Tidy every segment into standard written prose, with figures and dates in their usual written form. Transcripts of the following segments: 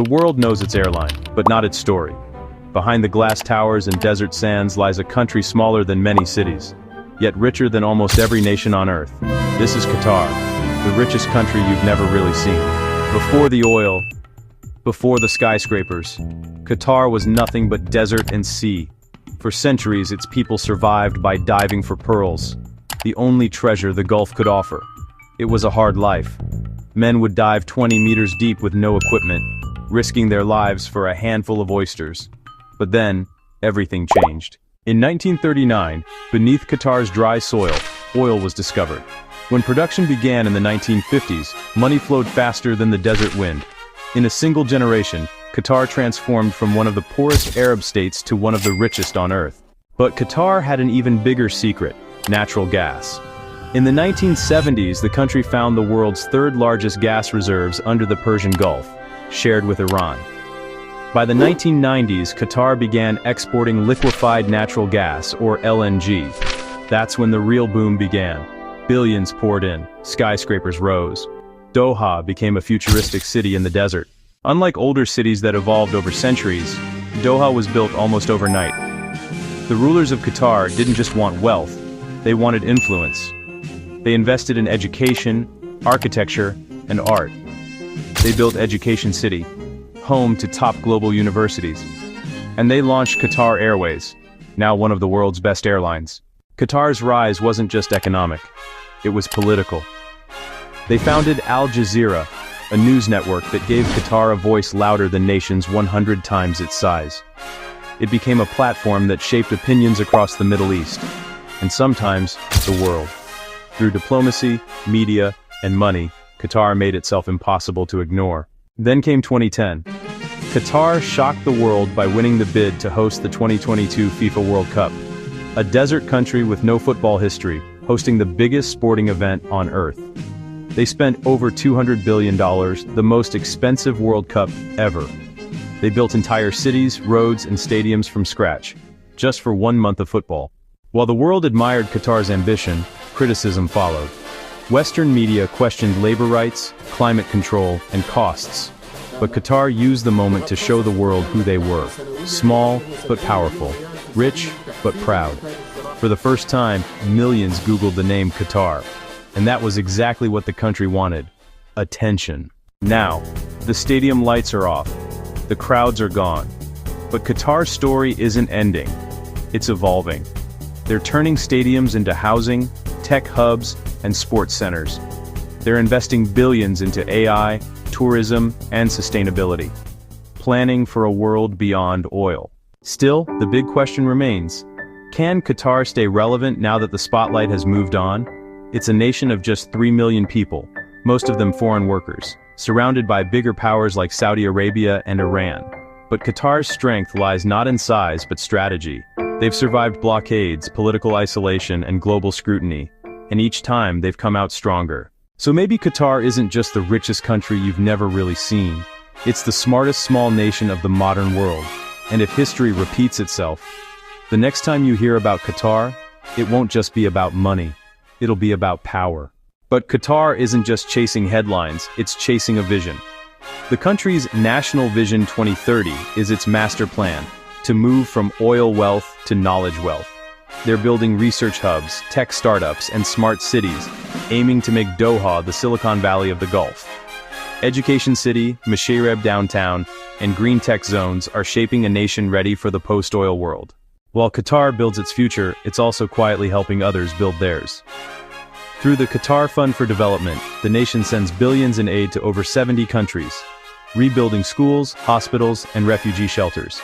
The world knows its airline, but not its story. Behind the glass towers and desert sands lies a country smaller than many cities, yet richer than almost every nation on Earth. This is Qatar, the richest country you've never really seen. Before the oil, before the skyscrapers, Qatar was nothing but desert and sea. For centuries, its people survived by diving for pearls, the only treasure the Gulf could offer. It was a hard life. Men would dive 20 meters deep with no equipment, risking their lives for a handful of oysters. But then, everything changed. In 1939, beneath Qatar's dry soil, oil was discovered. When production began in the 1950s, money flowed faster than the desert wind. In a single generation, Qatar transformed from one of the poorest Arab states to one of the richest on Earth. But Qatar had an even bigger secret: natural gas. In the 1970s, the country found the world's third-largest gas reserves under the Persian Gulf, shared with Iran. By the 1990s, Qatar began exporting liquefied natural gas, or LNG. That's when the real boom began. Billions poured in, skyscrapers rose. Doha became a futuristic city in the desert. Unlike older cities that evolved over centuries, Doha was built almost overnight. The rulers of Qatar didn't just want wealth, they wanted influence. They invested in education, architecture, and art. They built Education City, home to top global universities. And they launched Qatar Airways, now one of the world's best airlines. Qatar's rise wasn't just economic, it was political. They founded Al Jazeera, a news network that gave Qatar a voice louder than nations 100 times its size. It became a platform that shaped opinions across the Middle East, and sometimes the world. Through diplomacy, media, and money, Qatar made itself impossible to ignore. Then came 2010. Qatar shocked the world by winning the bid to host the 2022 FIFA World Cup. A desert country with no football history, hosting the biggest sporting event on Earth. They spent over $200 billion, the most expensive World Cup ever. They built entire cities, roads, and stadiums from scratch, just for 1 month of football. While the world admired Qatar's ambition, criticism followed. Western media questioned labor rights, climate control, and costs. But Qatar used the moment to show the world who they were. Small, but powerful. Rich, but proud. For the first time, millions Googled the name Qatar. And that was exactly what the country wanted. Attention. Now, the stadium lights are off. The crowds are gone. But Qatar's story isn't ending. It's evolving. They're turning stadiums into housing, tech hubs, and sports centers. They're investing billions into AI, tourism, and sustainability. Planning for a world beyond oil. Still, the big question remains: can Qatar stay relevant now that the spotlight has moved on? It's a nation of just 3 million people, most of them foreign workers, surrounded by bigger powers like Saudi Arabia and Iran. But Qatar's strength lies not in size but strategy. They've survived blockades, political isolation, and global scrutiny, and each time they've come out stronger. So maybe Qatar isn't just the richest country you've never really seen. It's the smartest small nation of the modern world. And if history repeats itself, the next time you hear about Qatar, it won't just be about money. It'll be about power. But Qatar isn't just chasing headlines, it's chasing a vision. The country's National Vision 2030 is its master plan, to move from oil wealth to knowledge wealth. They're building research hubs, tech startups, and smart cities, aiming to make Doha the Silicon Valley of the Gulf. Education City, Mashareb downtown, and green tech zones are shaping a nation ready for the post-oil world. While Qatar builds its future, it's also quietly helping others build theirs. Through the Qatar Fund for Development, the nation sends billions in aid to over 70 countries, rebuilding schools, hospitals, and refugee shelters.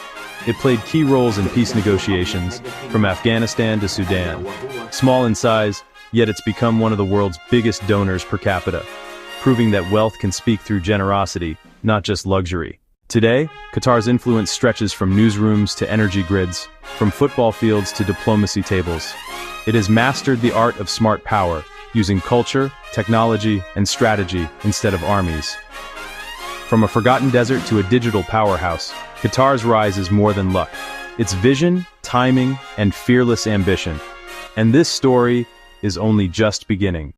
It played key roles in peace negotiations, from Afghanistan to Sudan. Small in size, yet it's become one of the world's biggest donors per capita, proving that wealth can speak through generosity, not just luxury. Today, Qatar's influence stretches from newsrooms to energy grids, from football fields to diplomacy tables. It has mastered the art of smart power, using culture, technology, and strategy instead of armies. From a forgotten desert to a digital powerhouse, Qatar's rise is more than luck. It's vision, timing, and fearless ambition. And this story is only just beginning.